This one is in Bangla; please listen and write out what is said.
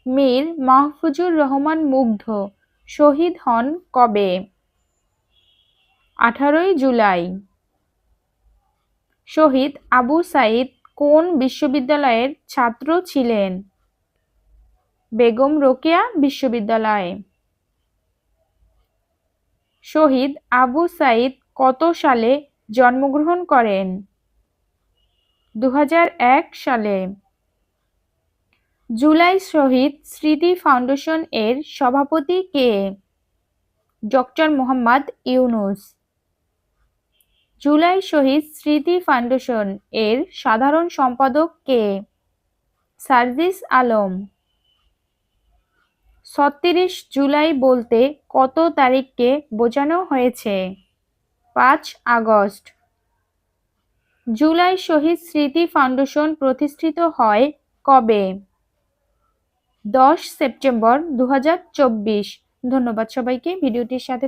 মীর মাহফুজুর রহমান মুগ্ধ শহীদ হন কবে? 18 জুলাই। শহীদ আবু সাইদ কোন বিশ্ববিদ্যালয়ের ছাত্র ছিলেন? বেগম রোকেয়া বিশ্ববিদ্যালয়। শহীদ আবু সাইদ কত সালে জন্মগ্রহণ করেন? 2001 সালে। জুলাই শহীদ স্মৃতি ফাউন্ডেশন এর সভাপতি কে? ডক্টর মোহাম্মদ ইউনূস। জুলাই শহীদ স্মৃতি ফাউন্ডেশন এর সাধারণ সম্পাদক কে? সার্জিস আলম। 36 জুলাই বলতে কত তারিখকে বোঝানো হয়েছে? 5 আগস্ট। জুলাই শহীদ স্মৃতি ফাউন্ডেশন প্রতিষ্ঠিত হয় কবে? 10 সেপ্টেম্বর 2024। ধন্যবাদ সবাইকে ভিডিওটির সাথে